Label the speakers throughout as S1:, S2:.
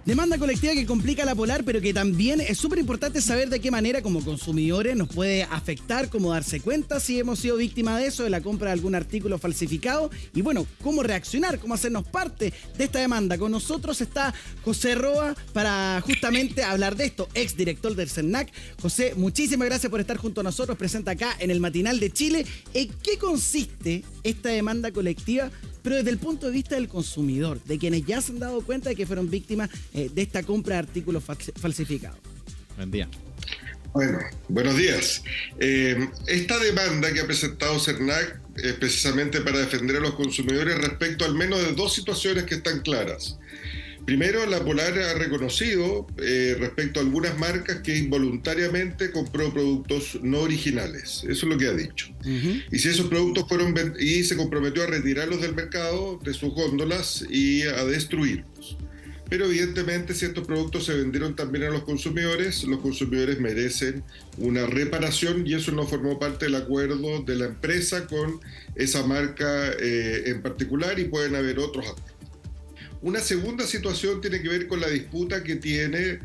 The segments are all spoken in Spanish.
S1: Demanda colectiva que complica la polar, pero que también es súper importante saber de qué manera como consumidores nos puede afectar, cómo darse cuenta si hemos sido víctimas de eso, de la compra de algún artículo falsificado y bueno, cómo reaccionar, cómo hacernos parte de esta demanda. Con nosotros está José Roa para justamente hablar de esto, ex director del CERNAC. José, muchísimas gracias por estar junto a nosotros, presente acá en el Matinal de Chile. ¿En qué consiste esta demanda colectiva? Pero desde el punto de vista del consumidor, de quienes ya se han dado cuenta de que fueron víctimas de esta compra de artículos falsificados.
S2: Buen día.
S3: Bueno, buenos días. Esta demanda que ha presentado CERNAC es precisamente para defender a los consumidores respecto al menos de dos situaciones que están claras. Primero, la Polar ha reconocido respecto a algunas marcas que involuntariamente compró productos no originales. Eso es lo que ha dicho. Y si esos productos y se comprometió a retirarlos del mercado, de sus góndolas y a destruirlos. Pero evidentemente si estos productos se vendieron también a los consumidores merecen una reparación y eso no formó parte del acuerdo de la empresa con esa marca en particular y pueden haber otros acuerdos. Una segunda situación tiene que ver con la disputa que tiene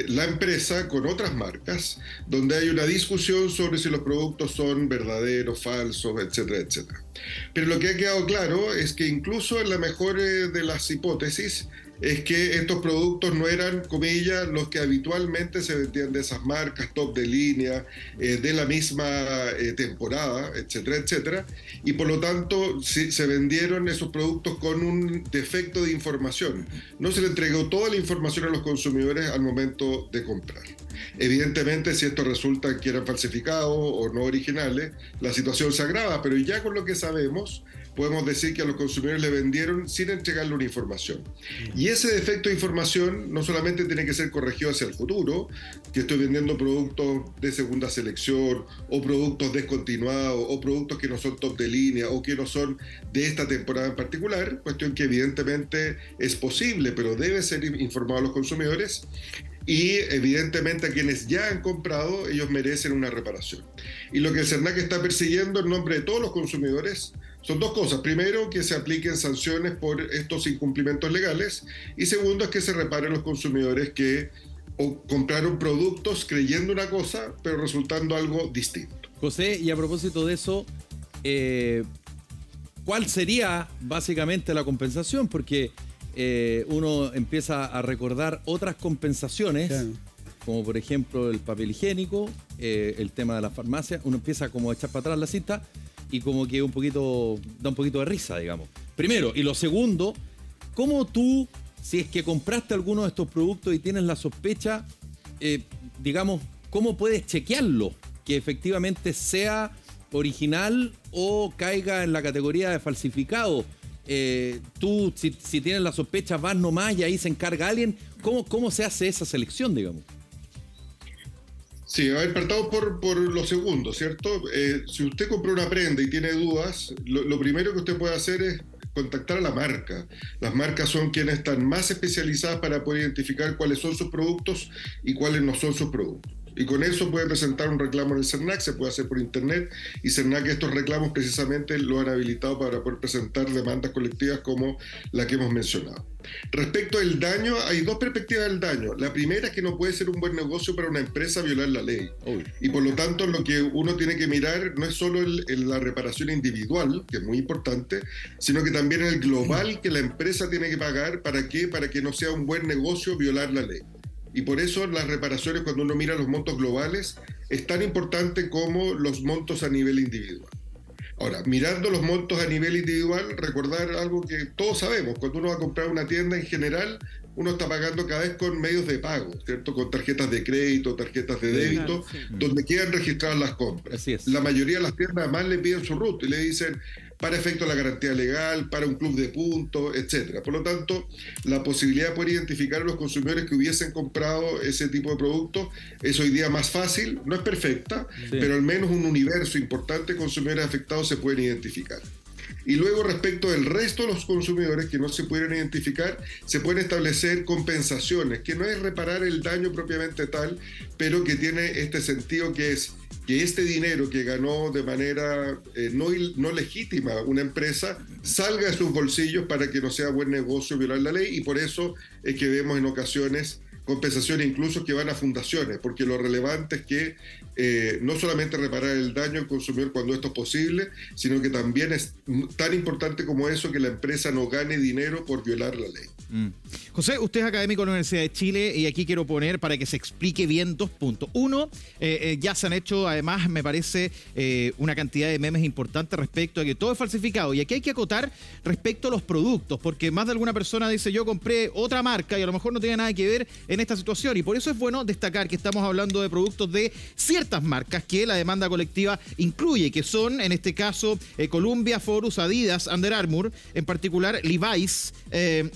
S3: la empresa con otras marcas, donde hay una discusión sobre si los productos son verdaderos, falsos, etcétera, etcétera. Pero lo que ha quedado claro es que incluso en la mejor de las hipótesis es que estos productos no eran, comillas, los que habitualmente se vendían de esas marcas, top de línea, de la misma temporada, etcétera, etcétera. Y por lo tanto se vendieron esos productos con un defecto de información. No se le entregó toda la información a los consumidores al momento de comprar. Evidentemente, si esto resulta que eran falsificados o no originales, la situación se agrava, pero ya con lo que sabemos, podemos decir que a los consumidores le vendieron sin entregarle una información. Y ese defecto de información no solamente tiene que ser corregido hacia el futuro, que estoy vendiendo productos de segunda selección, o productos descontinuados, o productos que no son top de línea, o que no son de esta temporada en particular, cuestión que evidentemente es posible, pero debe ser informado a los consumidores. Y evidentemente a quienes ya han comprado, ellos merecen una reparación. Y lo que el CERNAC está persiguiendo en nombre de todos los consumidores son dos cosas. Primero, que se apliquen sanciones por estos incumplimientos legales. Y segundo, es que se reparen los consumidores que compraron productos creyendo una cosa, pero resultando algo distinto.
S2: José, y a propósito de eso, ¿cuál sería básicamente la compensación? Porque uno empieza a recordar otras compensaciones, claro, como por ejemplo el papel higiénico, el tema de la farmacia. Uno empieza como a echar para atrás la cinta y como que da un poquito de risa, digamos. Primero, y lo segundo, ¿cómo tú, si es que compraste alguno de estos productos y tienes la sospecha, digamos, cómo puedes chequearlo, que efectivamente sea original o caiga en la categoría de falsificado? Tú, si tienes la sospecha, vas nomás y ahí se encarga alguien. ¿Cómo se hace esa selección, digamos?
S3: Sí, a ver, partamos por lo segundo, ¿cierto? Si usted compró una prenda y tiene dudas, lo primero que usted puede hacer es contactar a la marca. Las marcas son quienes están más especializadas para poder identificar cuáles son sus productos y cuáles no son sus productos. Y con eso puede presentar un reclamo en el CERNAC, se puede hacer por internet, y CERNAC estos reclamos precisamente lo han habilitado para poder presentar demandas colectivas como la que hemos mencionado. Respecto al daño, hay dos perspectivas del daño. La primera es que no puede ser un buen negocio para una empresa violar la ley. Y por lo tanto lo que uno tiene que mirar no es solo la reparación individual, que es muy importante, sino que también el global que la empresa tiene que pagar. ¿Para qué? Para que no sea un buen negocio violar la ley. Y por eso las reparaciones, cuando uno mira los montos globales, es tan importante como los montos a nivel individual. Ahora, mirando los montos a nivel individual, recordar algo que todos sabemos: cuando uno va a comprar una tienda en general, uno está pagando cada vez con medios de pago, ¿cierto? Con tarjetas de crédito, tarjetas de débito, sí, donde quedan registradas las compras.
S2: Así es.
S3: La mayoría de las tiendas además le piden su RUT y le dicen para efecto de la garantía legal, para un club de puntos, etcétera. Por lo tanto, la posibilidad de poder identificar a los consumidores que hubiesen comprado ese tipo de productos es hoy día más fácil. No es perfecta, sí, pero al menos un universo importante de consumidores afectados se pueden identificar. Y luego, respecto del resto de los consumidores que no se pudieron identificar, se pueden establecer compensaciones, que no es reparar el daño propiamente tal, pero que tiene este sentido, que es que este dinero que ganó de manera no legítima una empresa salga de sus bolsillos para que no sea buen negocio violar la ley, y por eso es que vemos en ocasiones compensaciones incluso que van a fundaciones, porque lo relevante es que no solamente reparar el daño al consumidor cuando esto es posible, sino que también es tan importante como eso, que la empresa no gane dinero por violar la ley.
S4: José, usted es académico de la Universidad de Chile y aquí quiero poner para que se explique bien 2 puntos. Uno, ya se han hecho además, me parece, una cantidad de memes importantes respecto a que todo es falsificado, y aquí hay que acotar respecto a los productos, porque más de alguna persona dice: yo compré otra marca y a lo mejor no tiene nada que ver en esta situación, y por eso es bueno destacar que estamos hablando de productos de ciertas marcas que la demanda colectiva incluye, que son en este caso Columbia, Forus, Adidas, Under Armour, en particular Levi's,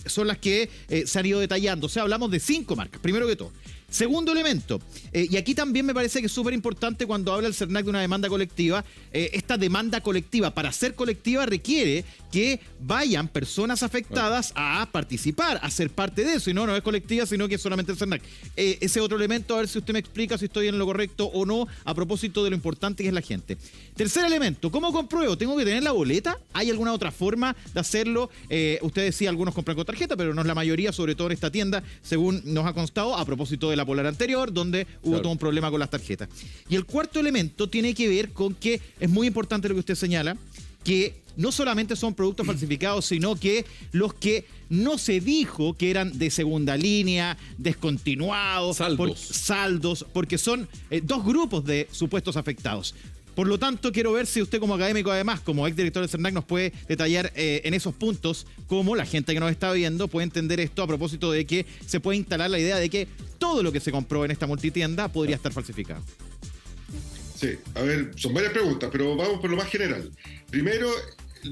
S4: son las que se han ido detallando. O sea, hablamos de 5 marcas, primero que todo. Segundo elemento, y aquí también me parece que es súper importante cuando habla el CERNAC de una demanda colectiva, esta demanda colectiva, para ser colectiva, requiere que vayan personas afectadas a participar, a ser parte de eso, y no es colectiva, sino que es solamente el CERNAC. Ese otro elemento, a ver si usted me explica si estoy en lo correcto o no, a propósito de lo importante que es la gente. Tercer elemento, ¿cómo compruebo? ¿Tengo que tener la boleta? ¿Hay alguna otra forma de hacerlo? Usted decía, algunos compran con tarjeta, pero no es la mayoría, sobre todo en esta tienda, según nos ha constado, a propósito de la polar anterior, donde hubo todo un problema con las tarjetas. Y el cuarto elemento tiene que ver con que es muy importante lo que usted señala, que no solamente son productos falsificados, sino que los que no se dijo que eran de segunda línea, descontinuados, saldos, porque son 2 grupos de supuestos afectados. Por lo tanto, quiero ver si usted, como académico, además, como exdirector del CERNAC, nos puede detallar en esos puntos cómo la gente que nos está viendo puede entender esto, a propósito de que se puede instalar la idea de que todo lo que se compró en esta multitienda podría estar falsificado.
S3: Sí, a ver, son varias preguntas, pero vamos por lo más general. Primero,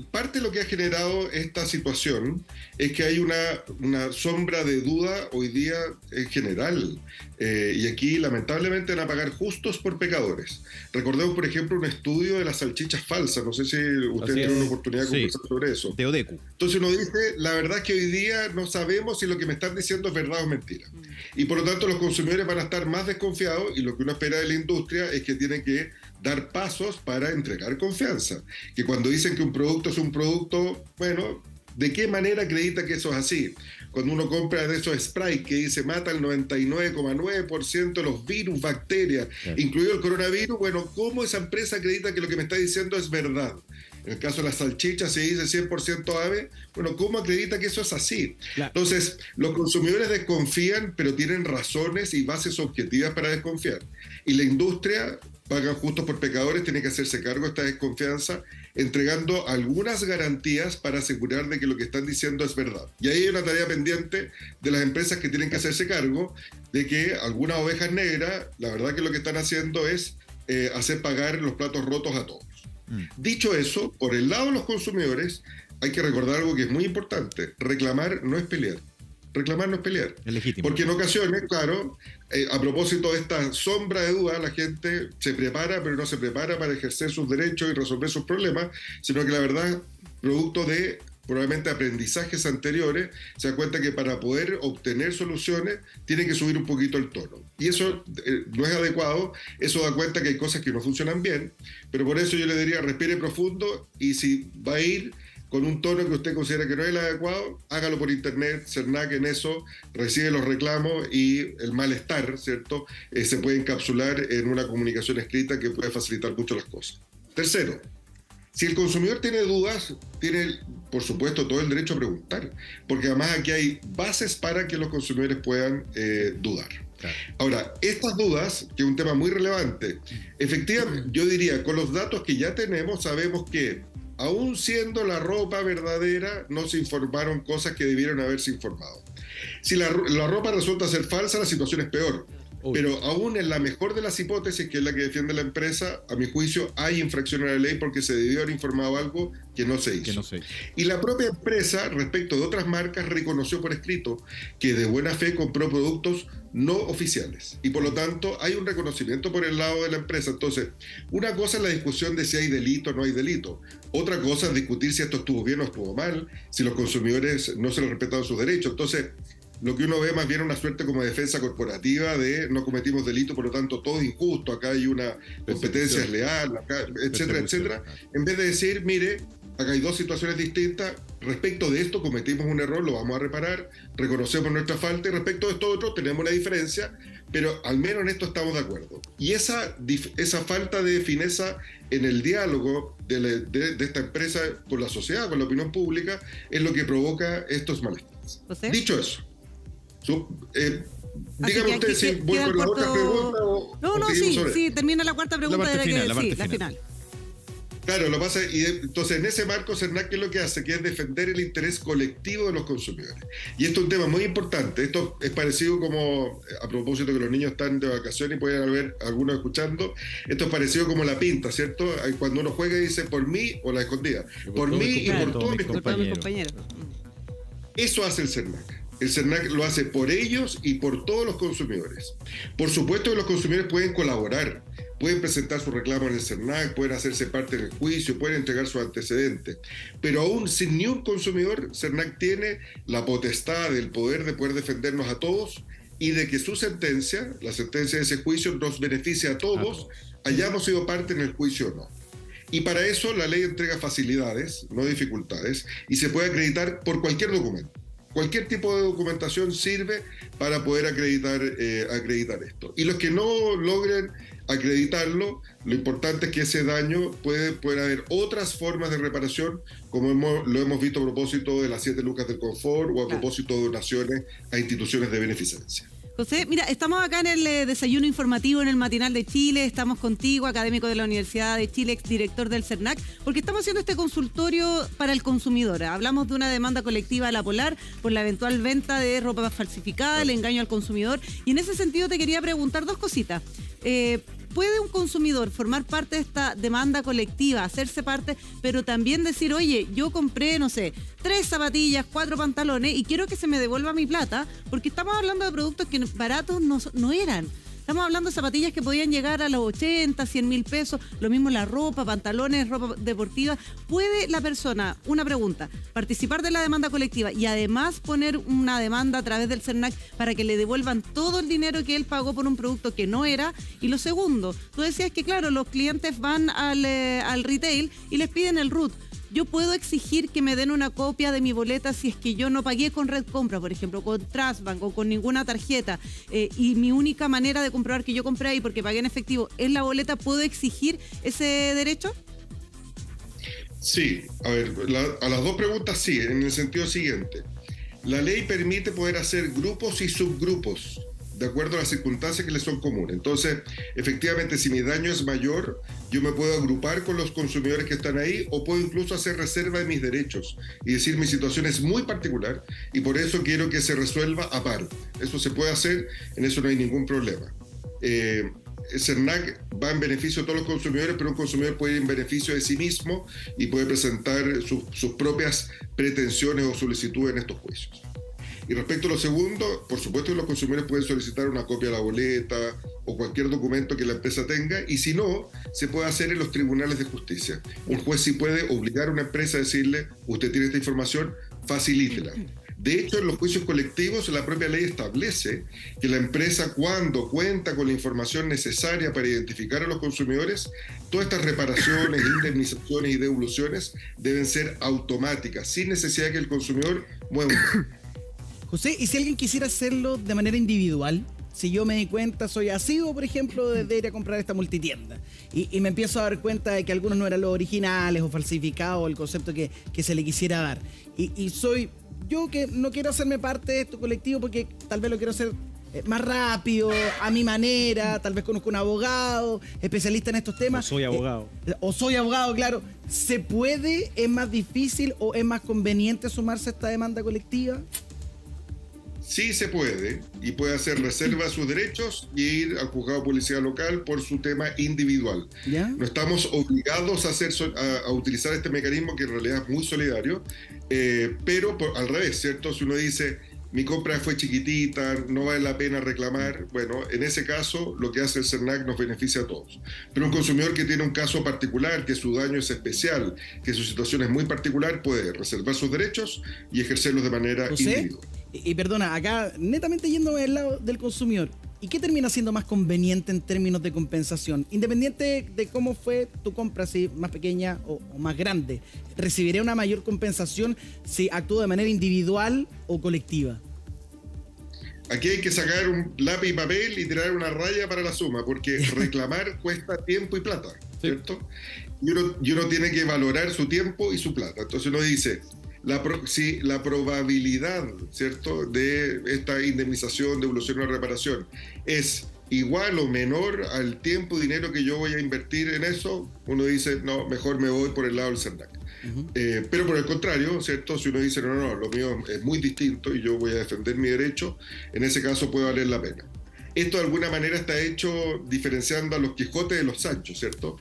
S3: parte de lo que ha generado esta situación es que hay una sombra de duda hoy día en general, y aquí lamentablemente van a pagar justos por pecadores. Recordemos, por ejemplo, un estudio de las salchichas falsas, no sé si usted tiene una oportunidad de conversar sobre eso.
S4: De Odecu.
S3: Entonces uno dice, la verdad es que hoy día no sabemos si lo que me están diciendo es verdad o mentira. Y por lo tanto los consumidores van a estar más desconfiados, y lo que uno espera de la industria es que tiene que dar pasos para entregar confianza. Que cuando dicen que un producto es un producto, bueno, ¿de qué manera acredita que eso es así? Cuando uno compra de esos sprays que dice mata el 99,9% de los virus, bacterias, incluido el coronavirus, bueno, ¿cómo esa empresa acredita que lo que me está diciendo es verdad? En el caso de las salchichas se dice 100% ave, bueno, ¿cómo acredita que eso es así? Claro. Entonces, los consumidores desconfían, pero tienen razones y bases objetivas para desconfiar. Y la industria, pagan justos por pecadores, tiene que hacerse cargo de esta desconfianza, entregando algunas garantías para asegurar de que lo que están diciendo es verdad. Y ahí hay una tarea pendiente de las empresas que tienen que hacerse cargo de que algunas ovejas negras, la verdad que lo que están haciendo es hacer pagar los platos rotos a todos. Dicho eso, por el lado de los consumidores, hay que recordar algo que es muy importante. Reclamar no es pelear. Reclamar no es pelear.
S4: Es legítimo.
S3: Porque en ocasiones, claro, a propósito de esta sombra de duda, la gente se prepara, pero no se prepara para ejercer sus derechos y resolver sus problemas, sino que la verdad, producto de probablemente aprendizajes anteriores, se da cuenta que para poder obtener soluciones tiene que subir un poquito el tono. Y eso no es adecuado, eso da cuenta que hay cosas que no funcionan bien, pero por eso yo le diría, respire profundo, y si va a ir con un tono que usted considera que no es el adecuado, hágalo por internet. CERNAC en eso recibe los reclamos, y el malestar, ¿cierto?, se puede encapsular en una comunicación escrita que puede facilitar mucho las cosas. Tercero, si el consumidor tiene dudas, tiene, por supuesto, todo el derecho a preguntar, porque además aquí hay bases para que los consumidores puedan dudar. Claro. Ahora, estas dudas, que es un tema muy relevante, efectivamente, yo diría, con los datos que ya tenemos, sabemos que aún siendo la ropa verdadera, no se informaron cosas que debieron haberse informado. Si la ropa resulta ser falsa, la situación es peor. Pero aún en la mejor de las hipótesis, que es la que defiende la empresa, a mi juicio hay infracción a la ley porque se debió haber informado algo que no se hizo. Y la propia empresa, respecto de otras marcas, reconoció por escrito que de buena fe compró productos no oficiales. Y por lo tanto hay un reconocimiento por el lado de la empresa. Entonces, una cosa es la discusión de si hay delito o no hay delito. Otra cosa es discutir si esto estuvo bien o estuvo mal, si los consumidores no se les respetaron sus derechos. Entonces, lo que uno ve más bien es una suerte como defensa corporativa de no cometimos delito, por lo tanto todo es injusto, acá hay una competencia desleal, acá, etcétera, etcétera, en vez de decir, mire, acá hay dos situaciones distintas, respecto de esto cometimos un error, lo vamos a reparar, reconocemos nuestra falta y respecto de esto otro tenemos una diferencia, pero al menos en esto estamos de acuerdo. Y esa falta de fineza en el diálogo de esta empresa con la sociedad, con la opinión pública, es lo que provoca estos malestares.
S5: ¿José?
S3: Dicho eso, dígame usted si voy por la otra pregunta o...
S5: No, sí, termina la cuarta pregunta
S4: la
S5: la final.
S3: Claro, lo pasa, y entonces en ese marco CERNAC, ¿qué es lo que hace? Que es defender el interés colectivo de los consumidores. Y esto es un tema muy importante. Esto es parecido como, a propósito que los niños están de vacaciones y pueden haber algunos escuchando, esto es parecido como la pinta, ¿cierto? Cuando uno juega y dice por mí o la escondida. Por mí y por todos mis compañeros. Eso hace el CERNAC. El CERNAC lo hace por ellos y por todos los consumidores. Por supuesto que los consumidores pueden colaborar, pueden presentar su reclamo en el CERNAC, pueden hacerse parte del juicio, pueden entregar sus antecedentes. Pero aún sin ni un consumidor, CERNAC tiene la potestad, el poder de poder defendernos a todos y de que su sentencia, la sentencia de ese juicio, nos beneficie a todos, hayamos sido parte en el juicio o no. Y para eso la ley entrega facilidades, no dificultades, y se puede acreditar por cualquier documento. Cualquier tipo de documentación sirve para poder acreditar esto. Y los que no logren acreditarlo, lo importante es que ese daño puede haber otras formas de reparación, como lo hemos visto a propósito de las 7 lucas del confort o a propósito de donaciones a instituciones de beneficencia.
S5: José, mira, estamos acá en el desayuno informativo en el Matinal de Chile, estamos contigo, académico de la Universidad de Chile, exdirector del CERNAC, porque estamos haciendo este consultorio para el consumidor. Hablamos de una demanda colectiva a la Polar por la eventual venta de ropa falsificada, el engaño al consumidor, y en ese sentido te quería preguntar dos cositas. ¿Puede un consumidor formar parte de esta demanda colectiva, hacerse parte, pero también decir, oye, yo compré, no sé, 3 zapatillas, 4 pantalones y quiero que se me devuelva mi plata? Porque estamos hablando de productos que baratos no eran. Estamos hablando de zapatillas que podían llegar a los 80, 100 mil pesos, lo mismo la ropa, pantalones, ropa deportiva. ¿Puede la persona, una pregunta, participar de la demanda colectiva y además poner una demanda a través del CERNAC para que le devuelvan todo el dinero que él pagó por un producto que no era? Y lo segundo, tú decías que claro, los clientes van al retail y les piden el RUT. Yo puedo exigir que me den una copia de mi boleta si es que yo no pagué con Red Compra, por ejemplo, con Trustbank o con ninguna tarjeta, y mi única manera de comprobar que yo compré ahí porque pagué en efectivo es la boleta. ¿Puedo exigir ese derecho?
S3: Sí, a ver, a las dos preguntas sí, en el sentido siguiente. La ley permite poder hacer grupos y subgrupos de acuerdo a las circunstancias que les son comunes. Entonces, efectivamente, si mi daño es mayor, yo me puedo agrupar con los consumidores que están ahí o puedo incluso hacer reserva de mis derechos y decir mi situación es muy particular y por eso quiero que se resuelva aparte. Eso se puede hacer, en eso no hay ningún problema. El CERNAC va en beneficio de todos los consumidores, pero un consumidor puede ir en beneficio de sí mismo y puede presentar sus propias pretensiones o solicitudes en estos juicios. Y respecto a lo segundo, por supuesto que los consumidores pueden solicitar una copia de la boleta o cualquier documento que la empresa tenga, y si no, se puede hacer en los tribunales de justicia. Un juez sí puede obligar a una empresa a decirle, usted tiene esta información, facilítela. De hecho, en los juicios colectivos, la propia ley establece que la empresa, cuando cuenta con la información necesaria para identificar a los consumidores, todas estas reparaciones, indemnizaciones y devoluciones deben ser automáticas, sin necesidad de que el consumidor mueva un dedo.
S1: José, ¿y si alguien quisiera hacerlo de manera individual? Si yo me di cuenta, soy asiduo, por ejemplo, de ir a comprar esta multitienda y me empiezo a dar cuenta de que algunos no eran los originales o falsificados, el concepto que se le quisiera dar. Y soy yo que no quiero hacerme parte de este colectivo porque tal vez lo quiero hacer más rápido, a mi manera, tal vez conozco un abogado, especialista en estos temas. O soy abogado, claro. ¿Se puede? ¿Es más difícil o es más conveniente sumarse a esta demanda colectiva?
S3: sí se puede y puede hacer reserva de sus derechos y ir al juzgado de policía local por su tema individual.
S1: ¿Ya?
S3: No estamos obligados a utilizar este mecanismo que en realidad es muy solidario, pero al revés, ¿cierto? Si uno dice, mi compra fue chiquitita, no vale la pena reclamar, bueno, en ese caso lo que hace el CERNAC nos beneficia a todos. Pero un consumidor que tiene un caso particular, que su daño es especial, que su situación es muy particular, puede reservar sus derechos y ejercerlos de manera
S1: José,
S3: individual.
S1: y perdona, acá netamente yéndome del lado del consumidor, ¿y qué termina siendo más conveniente en términos de compensación? Independiente de cómo fue tu compra, si más pequeña o más grande, ¿recibiré una mayor compensación si actúo de manera individual o colectiva?
S3: Aquí hay que sacar un lápiz y papel y tirar una raya para la suma, porque reclamar cuesta tiempo y plata, ¿cierto? Y uno tiene que valorar su tiempo y su plata. Entonces uno dice, si la probabilidad, ¿cierto?, de esta indemnización, devolución o reparación es igual o menor al tiempo y dinero que yo voy a invertir en eso, uno dice, no, mejor me voy por el lado del CERNAC. Pero por el contrario, ¿cierto? Si uno dice, no, lo mío es muy distinto y yo voy a defender mi derecho, en ese caso puede valer la pena. Esto de alguna manera está hecho diferenciando a los Quijotes de los Sanchos, ¿cierto?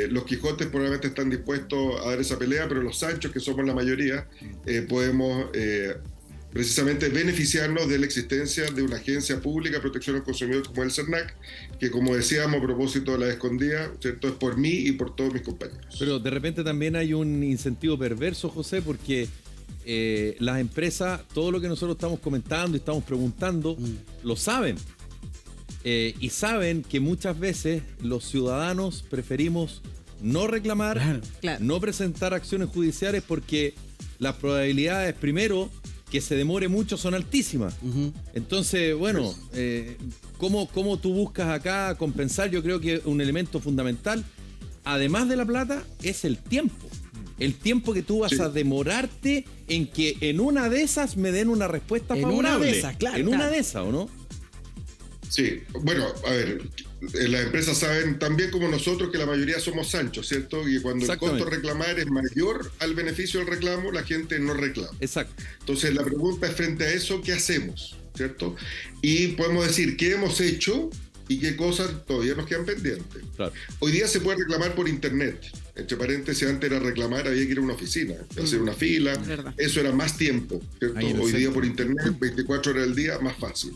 S3: Los Quijotes probablemente están dispuestos a dar esa pelea, pero los Sanchos, que somos la mayoría, podemos precisamente beneficiarnos de la existencia de una agencia pública de protección al consumidor como el CERNAC, que como decíamos a propósito de la escondida, ¿cierto?, es por mí y por todos mis compañeros.
S2: Pero de repente también hay un incentivo perverso, José, porque las empresas, todo lo que nosotros estamos comentando y estamos preguntando, lo saben. Y saben que muchas veces los ciudadanos preferimos no reclamar,
S5: Claro.
S2: no presentar acciones judiciales porque las probabilidades, primero, que se demore mucho son altísimas. Entonces, bueno, ¿cómo tú buscas acá compensar? Yo creo que un elemento fundamental, además de la plata, es el tiempo. El tiempo que tú vas a demorarte en que en una de esas me den una respuesta favorable.
S1: En una de esas, claro.
S2: En una de esas, ¿o no?
S3: Sí, bueno, a ver, las empresas saben también como nosotros que la mayoría somos Sanchos, ¿cierto? Y cuando el costo de reclamar es mayor al beneficio del reclamo, la gente no reclama.
S2: Exacto.
S3: Entonces la pregunta es frente a eso, ¿qué hacemos? ¿Cierto? Y podemos decir qué hemos hecho y qué cosas todavía nos quedan pendientes.
S2: Claro.
S3: Hoy día se puede reclamar por internet. Entre paréntesis, antes era reclamar, había que ir a una oficina, hacer una fila, eso era más tiempo, ¿cierto? Hoy día por internet, 24 horas al día, más fácil.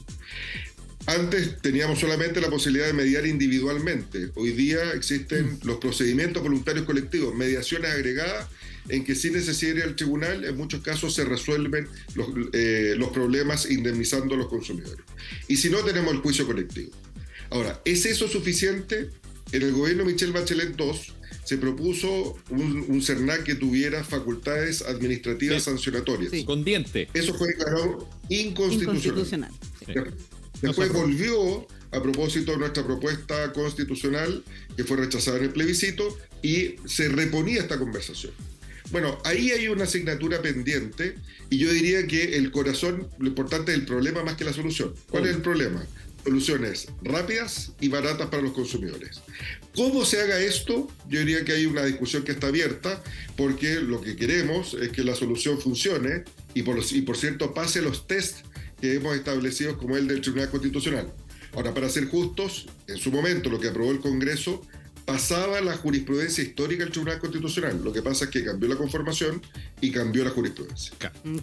S3: Antes teníamos solamente la posibilidad de mediar individualmente. Hoy día existen los procedimientos voluntarios colectivos, mediaciones agregadas, en que sin necesidad de ir al tribunal, en muchos casos se resuelven los problemas indemnizando a los consumidores. Y si no, tenemos el juicio colectivo. Ahora, ¿es eso suficiente? En el gobierno Michelle Bachelet II se propuso un CERNAC que tuviera facultades administrativas sancionatorias.
S5: Sí.
S2: Con diente.
S3: Eso fue declarado inconstitucional.
S5: Sí.
S3: Después volvió a propósito de nuestra propuesta constitucional que fue rechazada en el plebiscito y se reponía esta conversación. Bueno, ahí hay una asignatura pendiente y yo diría que el corazón, lo importante es el problema más que la solución. ¿Cuál es el problema? Soluciones rápidas y baratas para los consumidores. ¿Cómo se haga esto? Yo diría que hay una discusión que está abierta porque lo que queremos es que la solución funcione y por cierto pase los test que hemos establecido como el del Tribunal Constitucional. Ahora, para ser justos, en su momento lo que aprobó el Congreso pasaba la jurisprudencia histórica del Tribunal Constitucional. Lo que pasa es que cambió la conformación y cambió la jurisprudencia.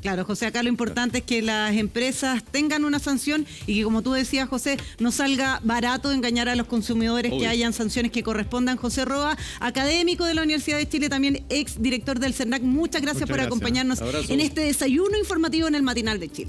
S5: Claro, José, acá lo importante es que las empresas tengan una sanción y que, como tú decías, José, no salga barato engañar a los consumidores, que hayan sanciones que correspondan. José Roa, académico de la Universidad de Chile, también ex director del CERNAC, muchas gracias por acompañarnos en este desayuno informativo en el Matinal de Chile.